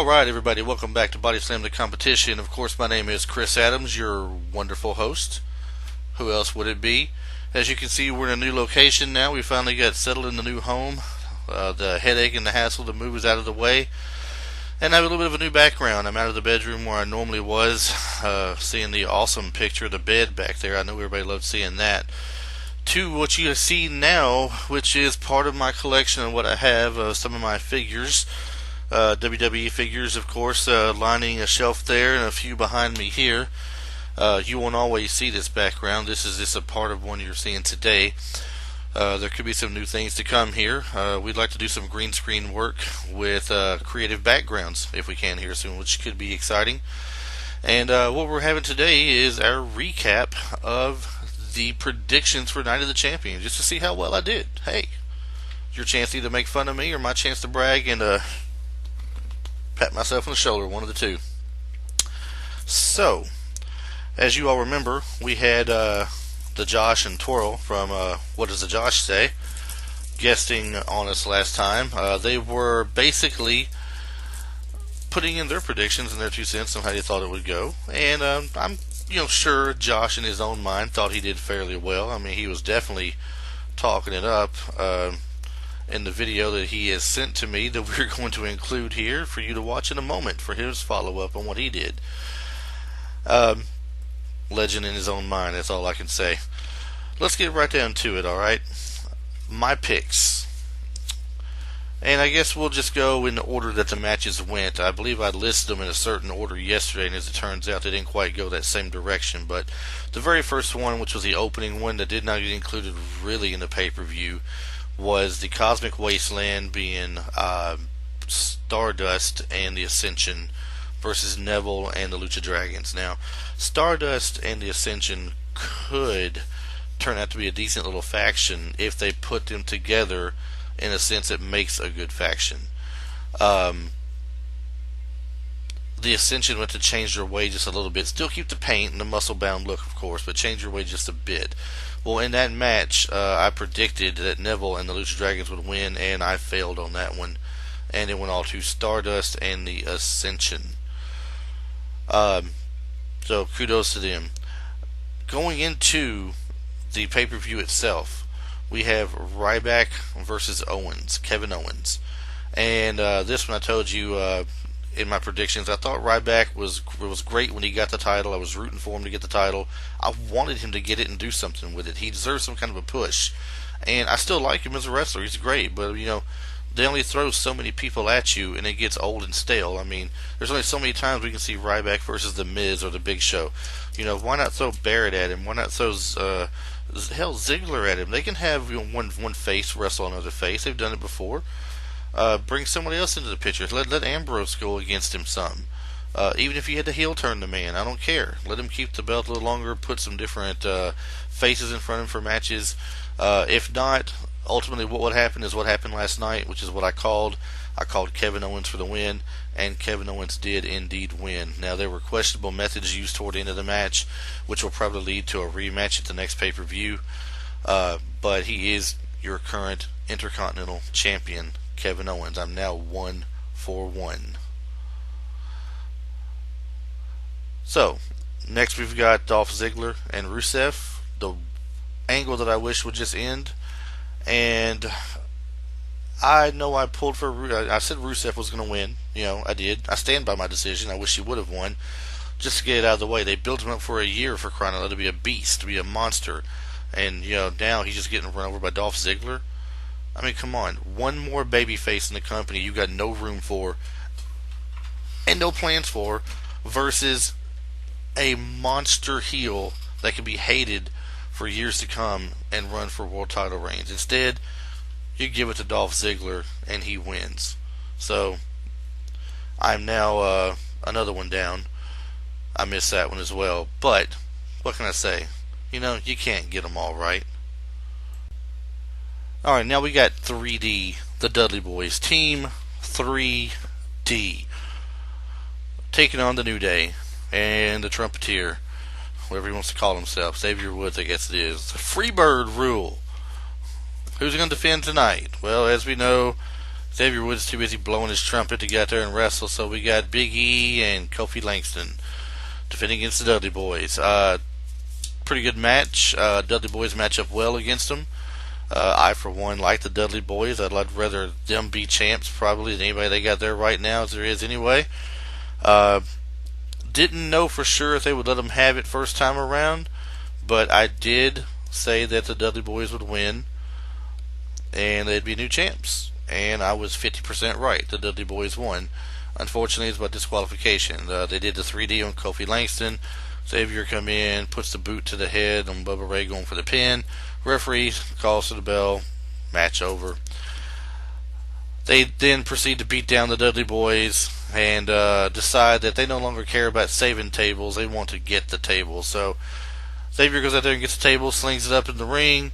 Alright, everybody, welcome back to Body Slam the Competition. Of course, my name is Chris Adams, your wonderful host. Who else would it be? As you can see, we're in a new location now. We finally got settled in the new home. The headache and the hassle to move is out of the way. And I have a little bit of a new background. I'm out of the bedroom where I normally was, seeing the awesome picture of the bed back there. I know everybody loved seeing that. To what you see now, which is part of my collection and what I have, some of my figures. WWE figures, of course, lining a shelf there and a few behind me here. You won't always see this background. This is just a part of one you're seeing today. There could be some new things to come here. We'd like to do some green screen work with creative backgrounds if we can here soon, which could be exciting. And what we're having today is our recap of the predictions for Night of the Champions, just to see how well I did. Hey, your chance to either make fun of me or my chance to brag and pat myself on the shoulder, one of the two. So, as you all remember, we had the Josh and Twirl from What Does the Josh Say guesting on us last time. They were basically putting in their predictions and their 2 cents on how they thought it would go. And I'm sure Josh in his own mind thought he did fairly well. I mean, he was definitely talking it up. In the video that he has sent to me that we're going to include here for you to watch in a moment for his follow-up on what he did. Legend in his own mind, that's all I can say. Let's get right down to it, alright? My picks. And I guess we'll just go in the order that the matches went. I believe I listed them in a certain order yesterday, and as it turns out, they didn't quite go that same direction. But the very first one, which was the opening one that did not get included really in the pay-per-view, was the Cosmic Wasteland being Stardust and the Ascension versus Neville and the Lucha Dragons. Now, Stardust and the Ascension could turn out to be a decent little faction if they put them together in a sense that makes a good faction. The Ascension went to change their way just a little bit. Still keep the paint and the muscle-bound look, of course, but change their way just a bit. Well, in that match, I predicted that Neville and the Lucha Dragons would win, and I failed on that one. And it went all to Stardust and the Ascension. So, kudos to them. Going into the pay-per-view itself, we have Ryback versus Owens, Kevin Owens. And this one I told you in my predictions, I thought Ryback was great when he got the title. I was rooting for him to get the title. I wanted him to get it and do something with it. He deserves some kind of a push. And I still like him as a wrestler. He's great. But, they only throw so many people at you, and it gets old and stale. I mean, there's only so many times we can see Ryback versus The Miz or The Big Show. Why not throw Barrett at him? Why not throw Ziggler at him? They can have one face wrestle another face. They've done it before. Bring somebody else into the picture. Let Ambrose go against him some. Even if you had to heel turn the man, I don't care. Let him keep the belt a little longer. Put some different faces in front of him for matches. If not, ultimately what would happen is what happened last night, which is what I called. I called Kevin Owens for the win, and Kevin Owens did indeed win. Now, there were questionable methods used toward the end of the match, which will probably lead to a rematch at the next pay-per-view. But he is your current Intercontinental Champion, Kevin Owens. I'm now 1-for-1. So, next we've got Dolph Ziggler and Rusev. The angle that I wish would just end. And I know I pulled for I said Rusev was going to win. I did. I stand by my decision. I wish he would have won. Just to get it out of the way. They built him up for a year for crying out loud to be a beast, to be a monster. And, now he's just getting run over by Dolph Ziggler. I mean, come on. One more babyface in the company you got no room for and no plans for versus a monster heel that can be hated for years to come and run for world title reigns. Instead, you give it to Dolph Ziggler and he wins. So, I'm now another one down. I missed that one as well. But, what can I say? You can't get them all right. Alright, now we got 3D, the Dudley Boyz. Team 3D. Taking on the New Day and the Trumpeteer. Whatever he wants to call himself. Xavier Woods, I guess it is. Freebird rule. Who's going to defend tonight? Well, as we know, Xavier Woods too busy blowing his trumpet to get out there and wrestle, so we got Big E and Kofi Langston defending against the Dudley Boyz. Pretty good match. Dudley Boyz match up well against them. I, for one, like the Dudley Boyz. I'd rather them be champs probably than anybody they got there right now as there is anyway. Didn't know for sure if they would let them have it first time around, but I did say that the Dudley Boyz would win and they'd be new champs. And I was 50% right. The Dudley Boyz won. Unfortunately, it's by disqualification. They did the 3D on Kofi Langston. Xavier come in, puts the boot to the head on Bubba Ray going for the pin. Referee calls to the bell. Match over. They then proceed to beat down the Dudley Boyz and decide that they no longer care about saving tables. They want to get the table. So Xavier goes out there and gets the table, slings it up in the ring,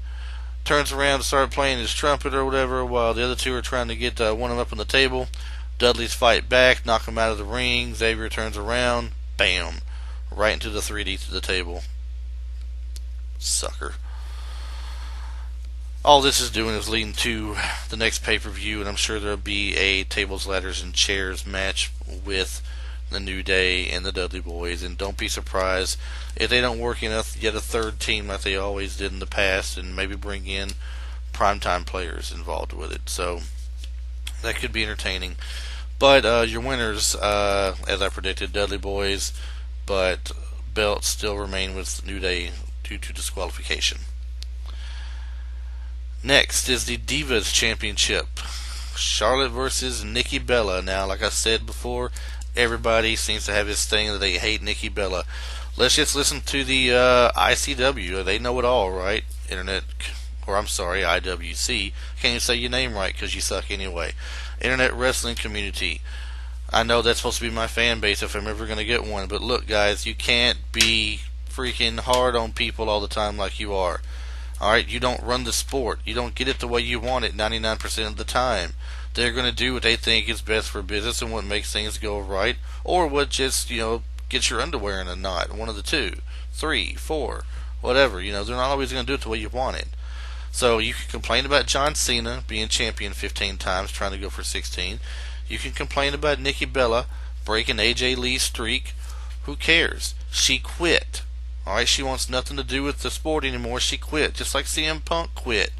turns around to start playing his trumpet or whatever, while the other two are trying to get one of them up on the table. Dudley's fight back, knock him out of the ring. Xavier turns around, bam, right into the 3D to the table. Sucker. All this is doing is leading to the next pay-per-view, and I'm sure there'll be a tables, ladders, and chairs match with the New Day and the Dudley Boyz, and don't be surprised if they don't work enough yet a third team like they always did in the past, and maybe bring in primetime players involved with it. So that could be entertaining. But your winners, as I predicted, Dudley Boyz, but belts still remain with New Day due to disqualification. Next is the Divas Championship. Charlotte versus Nikki Bella. Now, like I said before, everybody seems to have this thing that they hate Nikki Bella. Let's just listen to the ICW. They know it all, right? IWC. Can't even say your name right because you suck anyway. Internet Wrestling Community. I know that's supposed to be my fan base if I'm ever going to get one. But look, guys, you can't be freaking hard on people all the time like you are. Alright, you don't run the sport. You don't get it the way you want it 99% of the time. They're going to do what they think is best for business and what makes things go right, or what just, gets your underwear in a knot. One of the two, 3, 4, whatever. They're not always going to do it the way you want it. So you can complain about John Cena being champion 15 times, trying to go for 16. You can complain about Nikki Bella breaking AJ Lee's streak. Who cares? She quit. Alright, she wants nothing to do with the sport anymore. She quit, just like CM Punk quit.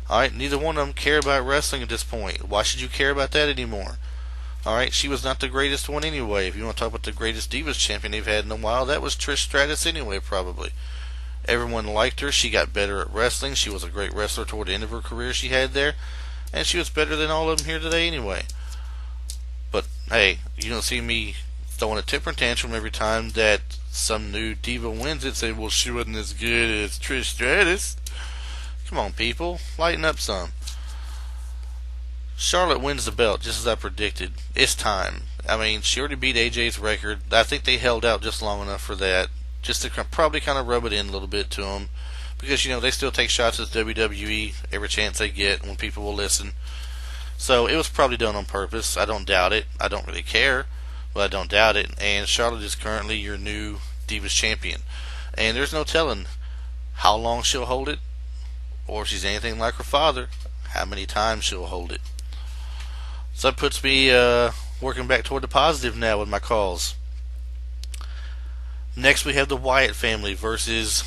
Alright, neither one of them care about wrestling at this point. Why should you care about that anymore? Alright, she was not the greatest one anyway. If you want to talk about the greatest Divas champion they've had in a while, that was Trish Stratus anyway, probably. Everyone liked her. She got better at wrestling. She was a great wrestler toward the end of her career she had there. And she was better than all of them here today anyway. But, hey, you don't see me throwing a temper tantrum every time that some new diva wins it, say, well, she wasn't as good as Trish Stratus. Come on, people, lighten up some. Charlotte wins the belt, just as I predicted. It's time. I mean, she already beat AJ's record. I think they held out just long enough for that, just to probably kind of rub it in a little bit to them, because, they still take shots at WWE every chance they get when people will listen. So it was probably done on purpose. I don't doubt it. I don't really care. But I don't doubt it, and Charlotte is currently your new Divas champion. And there's no telling how long she'll hold it, or if she's anything like her father, how many times she'll hold it. So that puts me working back toward the positive now with my calls. Next we have the Wyatt family versus,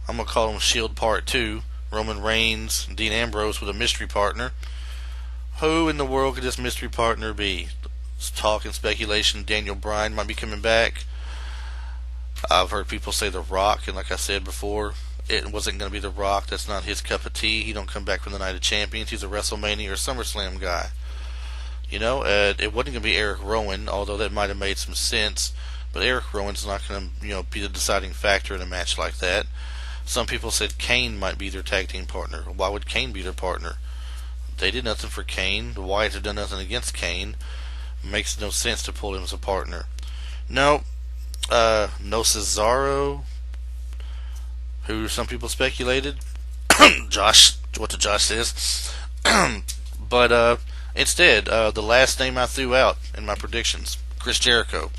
I'm going to call them Shield Part 2, Roman Reigns and Dean Ambrose with a mystery partner. Who in the world could this mystery partner be? Talk and speculation Daniel Bryan might be coming back. I've heard people say The Rock, and like I said before, it wasn't going to be The Rock. That's not his cup of tea. He don't come back from the Night of Champions. He's a WrestleMania or SummerSlam guy. It wasn't going to be Eric Rowan, although that might have made some sense. But Eric Rowan's not going to, be the deciding factor in a match like that. Some people said Kane might be their tag team partner. Why would Kane be their partner? They did nothing for Kane. The Wyatts have done nothing against Kane. Makes no sense to pull him as a partner. No Cesaro, who some people speculated. Josh says. But instead, the last name I threw out in my predictions, Chris Jericho,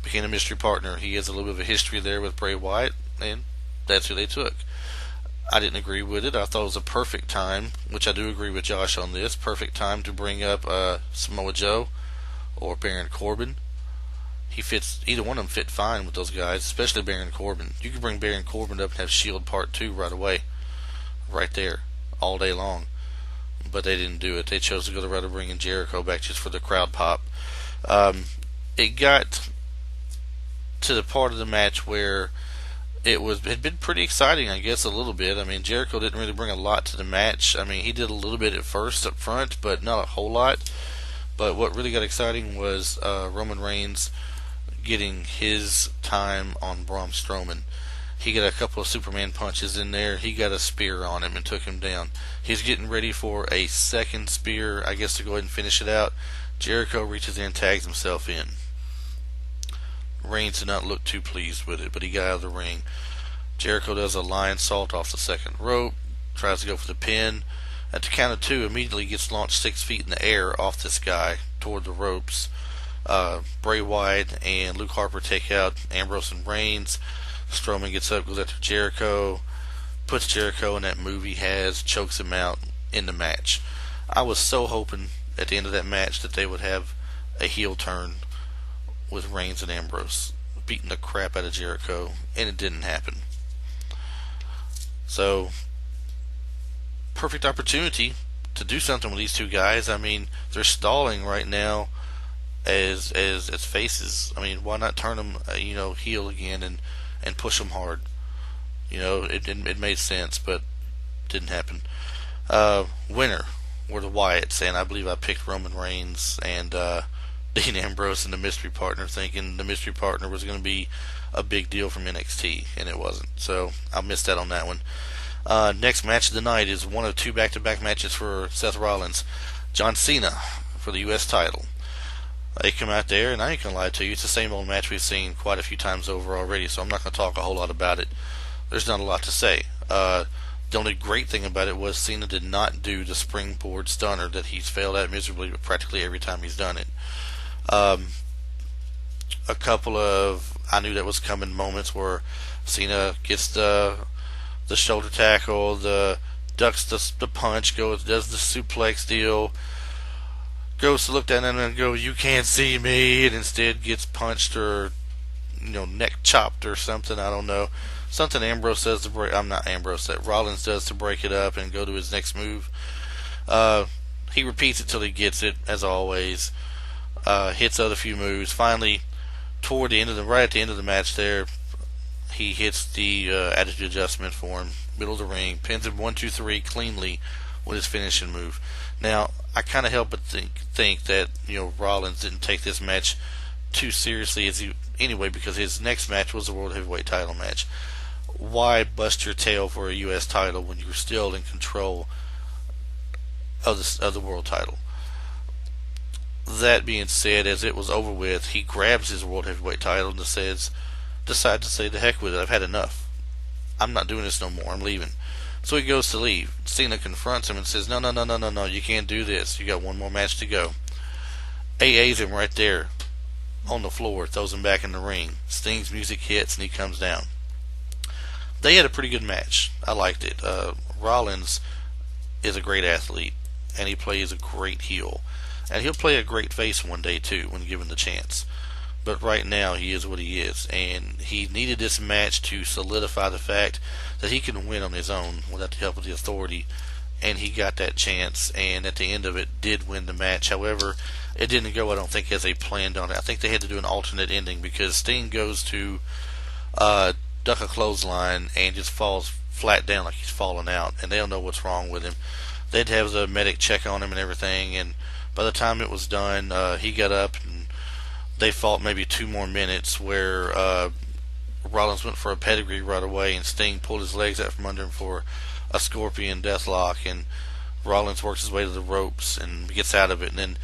became a mystery partner. He has a little bit of a history there with Bray Wyatt, and that's who they took. I didn't agree with it. I thought it was a perfect time, which I do agree with Josh on this, perfect time to bring up Samoa Joe or Baron Corbin. He fits, either one of them fit fine with those guys, especially Baron Corbin. You could bring Baron Corbin up and have Shield Part 2 right away, right there, all day long. But they didn't do it. They chose to go the route of bringing Jericho back just for the crowd pop. It got to the part of the match where it had been pretty exciting, I guess, a little bit. I mean, Jericho didn't really bring a lot to the match. I mean, he did a little bit at first up front, but not a whole lot. But what really got exciting was Roman Reigns getting his time on Braun Strowman. He got a couple of Superman punches in there. He got a spear on him and took him down. He's getting ready for a second spear, I guess, to go ahead and finish it out. Jericho reaches in and tags himself in. Reigns did not look too pleased with it, but he got out of the ring. Jericho does a lion salt off the second rope, tries to go for the pin. At the count of 2, immediately gets launched 6 feet in the air off this guy toward the ropes. Bray Wyatt and Luke Harper take out Ambrose and Reigns. Strowman gets up, goes after Jericho, puts Jericho in that move he has, chokes him out in the match. I was so hoping at the end of that match that they would have a heel turn with Reigns and Ambrose beating the crap out of Jericho, and it didn't happen. So, perfect opportunity to do something with these two guys. I mean, they're stalling right now as faces. I mean, why not turn them, heel again and push them hard? It made sense, but didn't happen. Winner were the Wyatts, and I believe I picked Roman Reigns and Dean Ambrose and the mystery partner, thinking the mystery partner was going to be a big deal from NXT, and it wasn't. So I missed out on that one. Next match of the night is one of 2 back-to-back matches for Seth Rollins. John Cena for the U.S. title. They come out there, and I ain't going to lie to you, it's the same old match we've seen quite a few times over already, so I'm not going to talk a whole lot about it. There's not a lot to say. The only great thing about it was Cena did not do the springboard stunner that he's failed at miserably practically every time he's done it. A couple of I knew that was coming moments where Cena gets the shoulder tackle, ducks the punch, does the suplex deal, goes to look down at him and go, "You can't see me," and instead gets punched or neck chopped or something. I don't know. Something Ambrose does to break. I'm not Ambrose. That Rollins does to break it up and go to his next move. He repeats it till he gets it, as always. Hits other few moves. Finally, right at the end of the match, there, he hits the attitude adjustment for him, middle of the ring, pins him 1, 2, 3 cleanly with his finishing move. Now, I kind of help but think that Rollins didn't take this match too seriously anyway, because his next match was the World Heavyweight title match. Why bust your tail for a U.S. title when you're still in control of the world title? That being said, as it was over with, he grabs his World Heavyweight title and decides to say, "The heck with it, I've had enough. I'm not doing this no more, I'm leaving." So he goes to leave. Cena confronts him and says, "No, you can't do this. You got one more match to go." AA's him right there on the floor, throws him back in the ring. Sting's music hits and he comes down. They had a pretty good match. I liked it. Rollins is a great athlete, and he plays a great heel. And he'll play a great face one day, too, when given the chance. But right now, he is what he is. And he needed this match to solidify the fact that he can win on his own without the help of the Authority. And he got that chance, and at the end of it, did win the match. However, it didn't go, I don't think, as they planned on it. I think they had to do an alternate ending, because Sting goes to duck a clothesline and just falls flat down like he's falling out. And they don't know what's wrong with him. They'd have the medic check on him and everything, and by the time it was done, he got up and they fought maybe 2 more minutes where Rollins went for a pedigree right away and Sting pulled his legs out from under him for a scorpion deathlock, and Rollins works his way to the ropes and gets out of it, and then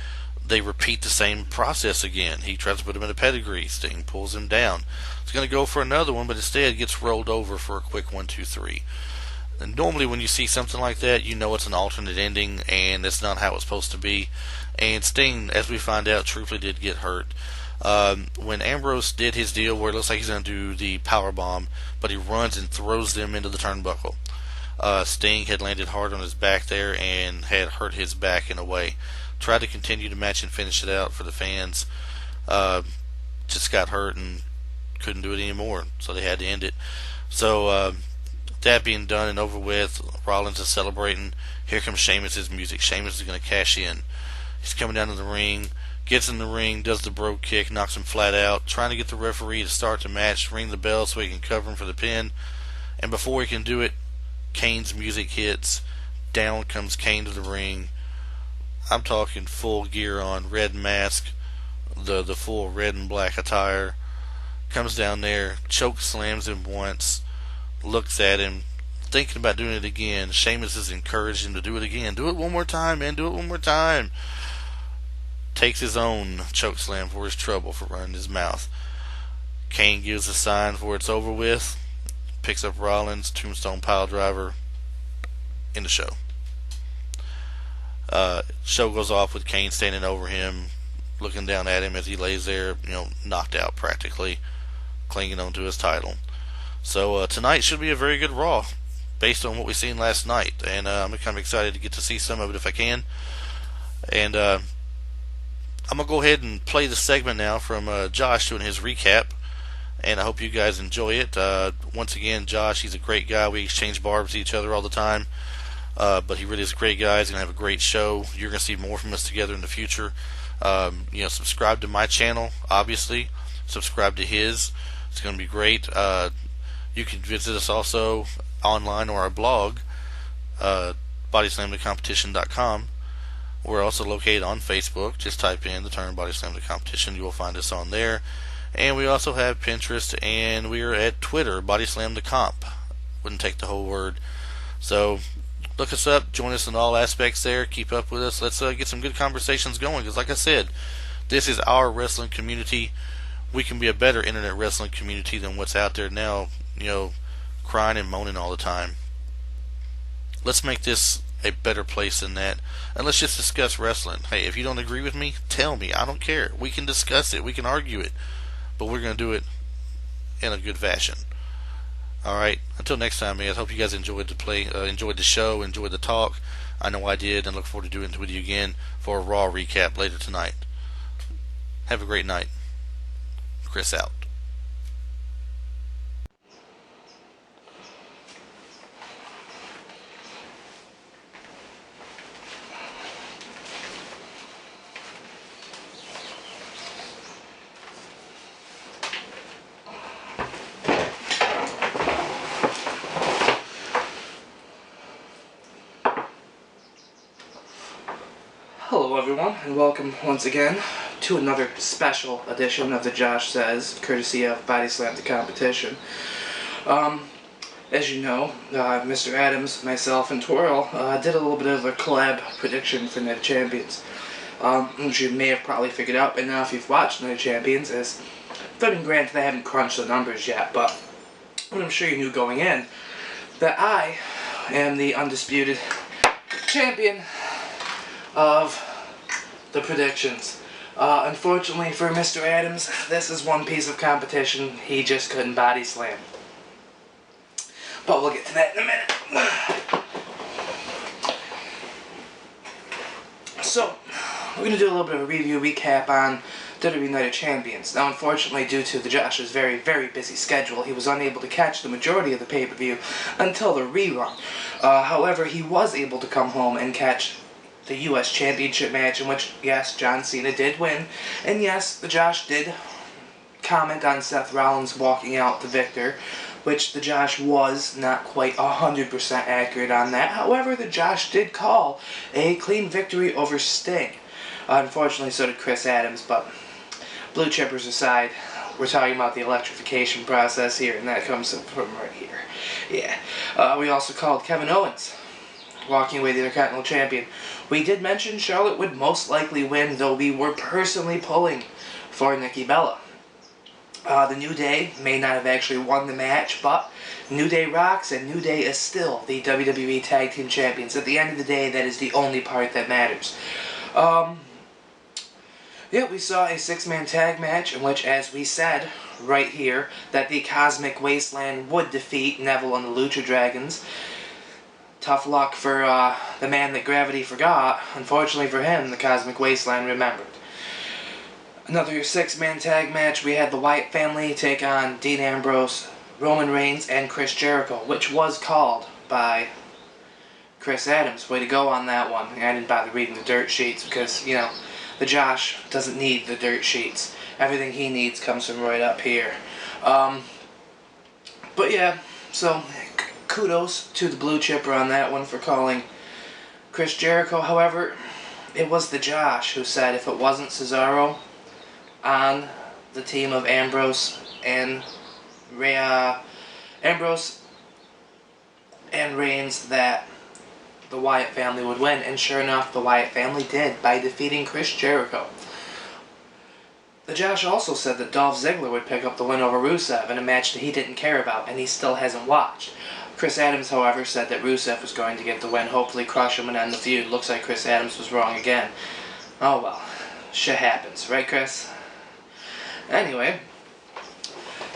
they repeat the same process again. He tries to put him in a pedigree. Sting pulls him down. He's going to go for another one, but instead gets rolled over for a quick 1, 2, 3. And normally when you see something like that, you know it's an alternate ending, and it's not how it's supposed to be. And Sting, as we find out, truthfully did get hurt. When Ambrose did his deal where it looks like he's going to do the power bomb, but he runs and throws them into the turnbuckle. Sting had landed hard on his back there and had hurt his back in a way. Tried to continue the match and finish it out for the fans. Just got hurt and couldn't do it anymore, so they had to end it. So that being done and over with, Rollins is celebrating. Here comes Sheamus' music. Sheamus is going to cash in. He's coming down to the ring, gets in the ring, does the brogue kick, knocks him flat out, trying to get the referee to start the match, ring the bell so he can cover him for the pin. And before he can do it, Kane's music hits. Down comes Kane to the ring. I'm talking full gear on, red mask, the full red and black attire. Comes down there, choke slams him once, looks at him, thinking about doing it again. Sheamus has encouraged him to do it again. Do it one more time, man. Do it one more time. Takes his own choke slam for his trouble for running his mouth. Kane gives a sign for it's over with. Picks up Rollins, tombstone pile driver, in the show. Show goes off with Kane standing over him, looking down at him as he lays there, knocked out practically, clinging onto his title. So tonight should be a very good Raw, based on what we've seen last night, and I'm kind of excited to get to see some of it if I can. And I'm going to go ahead and play the segment now from Josh doing his recap, and I hope you guys enjoy it. Once again, Josh, he's a great guy. We exchange barbs with each other all the time, but he really is a great guy. He's going to have a great show. You're going to see more from us together in the future. Subscribe to my channel, obviously. Subscribe to his. It's going to be great. You can visit us also online or our blog, bodyslamthecompetition.com. We're also located on Facebook. Just type in the term Body Slam the Competition. You will find us on there. And we also have Pinterest, and we are at Twitter, Body Slam the Comp. Wouldn't take the whole word. So look us up. Join us in all aspects there. Keep up with us. Let's get some good conversations going. Because like I said, this is our wrestling community. We can be a better internet wrestling community than what's out there now, crying and moaning all the time. Let's make this a better place than that, and let's just discuss wrestling. Hey, if you don't agree with me, tell me. I don't care. We can discuss it. We can argue it, but we're going to do it in a good fashion. Alright, until next time, man, I hope you guys enjoyed the show, enjoyed the talk. I know I did, and look forward to doing it with you again for a Raw recap later tonight. Have a great night. Chris out. Hello everyone, and welcome once again to another special edition of the Josh Says, courtesy of Body Slam the Competition. As you know, Mr. Adams, myself, and Twirl did a little bit of a collab prediction for Night of Champions. Which you may have probably figured out by now if you've watched Night of Champions, is, I mean, granted I haven't crunched the numbers yet, but what I'm sure you knew going in, that I am the undisputed champion of the predictions. Unfortunately for Mr. Adams, this is one piece of competition he just couldn't body slam. But we'll get to that in a minute. So, we're going to do a little bit of a review recap on WWE Night of Champions. Now, unfortunately, due to the Josh's very, very busy schedule, he was unable to catch the majority of the pay-per-view until the rerun. However, he was able to come home and catch the U.S. Championship match, in which, yes, John Cena did win, and yes, the Josh did comment on Seth Rollins walking out the victor, which the Josh was not quite 100% accurate on that. However, the Josh did call a clean victory over Sting. Unfortunately, so did Chris Adams, but blue chippers aside, we're talking about the electrification process here, and that comes from right here. Yeah. We also called Kevin Owens walking away the Intercontinental Champion. We did mention Charlotte would most likely win, though we were personally pulling for Nikki Bella. The New Day may not have actually won the match, but New Day rocks, and New Day is still the WWE Tag Team Champions. At the end of the day, that is the only part that matters. Yeah, we saw a six-man tag match in which, as we said right here, that the Cosmic Wasteland would defeat Neville and the Lucha Dragons. Tough luck for the man that gravity forgot. Unfortunately for him, the Cosmic Wasteland remembered. Another 6-man tag match. We had the Wyatt family take on Dean Ambrose, Roman Reigns, and Chris Jericho, which was called by Chris Adams. Way to go on that one. I didn't bother reading the dirt sheets because, you know, the Josh doesn't need the dirt sheets. Everything he needs comes from right up here. But yeah, so kudos to the Blue Chipper on that one for calling Chris Jericho. However, it was the Josh who said if it wasn't Cesaro on the team of Ambrose and Reigns that the Wyatt family would win, and sure enough, the Wyatt family did by defeating Chris Jericho. The Josh also said that Dolph Ziggler would pick up the win over Rusev in a match that he didn't care about and he still hasn't watched. Chris Adams, however, said that Rusev was going to get the win, hopefully crush him and end the feud. Looks like Chris Adams was wrong again. Oh well, shit happens, right, Chris? Anyway,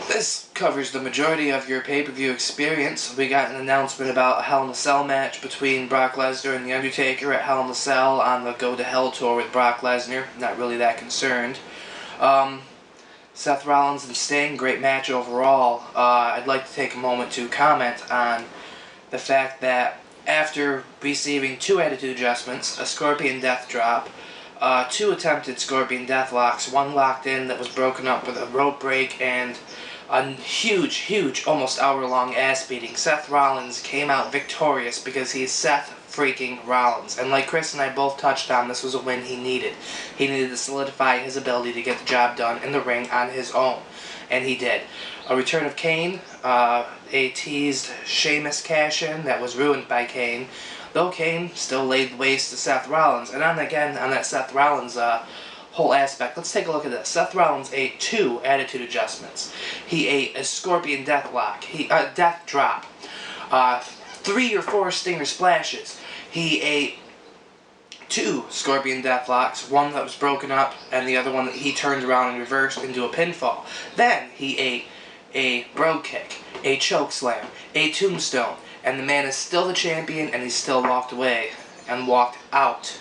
this covers the majority of your pay-per-view experience. We got an announcement about a Hell in a Cell match between Brock Lesnar and The Undertaker at Hell in a Cell on the Go to Hell tour with Brock Lesnar. Not really that concerned. Seth Rollins and Sting, great match overall. I'd like to take a moment to comment on the fact that after receiving 2 attitude adjustments, a Scorpion Death Drop, 2 attempted Scorpion Death Locks, 1 locked in that was broken up with a rope break, and a huge, almost hour-long ass beating, Seth Rollins came out victorious because he's Seth freaking Rollins. And like Chris and I both touched on, this was a win he needed. He needed to solidify his ability to get the job done in the ring on his own. And he did. A return of Kane, a teased Sheamus cash-in that was ruined by Kane, though Kane still laid waste to Seth Rollins. And again, on that Seth Rollins whole aspect, let's take a look at this. Seth Rollins ate 2 attitude adjustments. He ate a Scorpion Death Lock, Death Drop, 3 or 4 Stinger Splashes. He ate 2 Scorpion Death Locks, 1 that was broken up, and the other one that he turned around and reversed into a pinfall. Then he ate a Brogue Kick, a Choke Slam, a Tombstone, and the man is still the champion, and he still walked away and walked out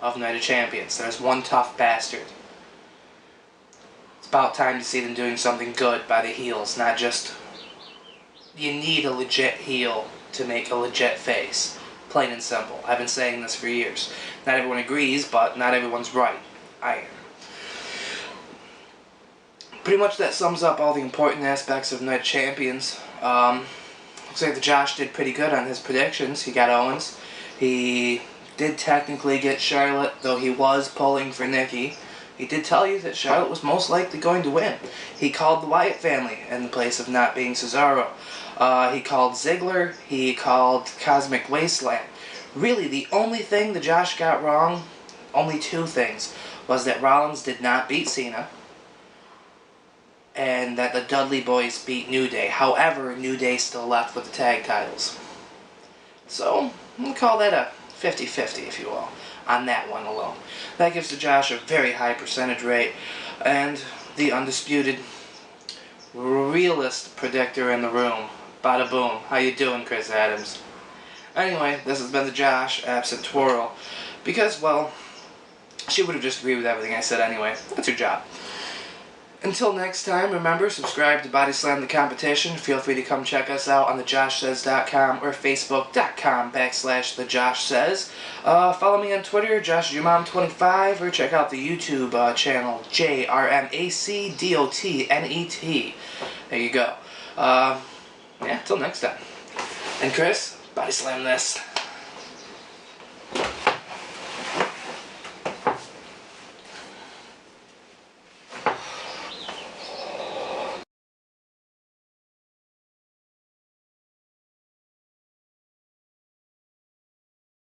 of Night of Champions. There's one tough bastard. It's about time to see them doing something good by the heels, not just... You need a legit heel to make a legit face. Plain and simple. I've been saying this for years. Not everyone agrees, but not everyone's right. I am. Pretty much that sums up all the important aspects of Night of Champions. Looks like the Josh did pretty good on his predictions. He got Owens. He did technically get Charlotte, though he was pulling for Nikki. He did tell you that Charlotte was most likely going to win. He called the Wyatt family in the place of not being Cesaro. He called Ziggler. He called Cosmic Wasteland. Really, the only thing the Josh got wrong, only 2 things, was that Rollins did not beat Cena, and that the Dudley Boyz beat New Day. However, New Day still left with the tag titles. So, we'll call that a 50-50, if you will, on that one alone. That gives the Josh a very high percentage rate, and the undisputed realist predictor in the room. Bada boom. How you doing, Chris Adams? Anyway, this has been the Josh, absent Twirl, because, well, she would have just agreed with everything I said anyway. That's her job. Until next time, remember, subscribe to Body Slam the Competition. Feel free to come check us out on thejoshsays.com or facebook.com/thejoshsays. Follow me on Twitter, JoshYourMom25, or check out the YouTube channel, JRMACDOTNET. There you go. Yeah, until next time. And Chris, Body Slam this.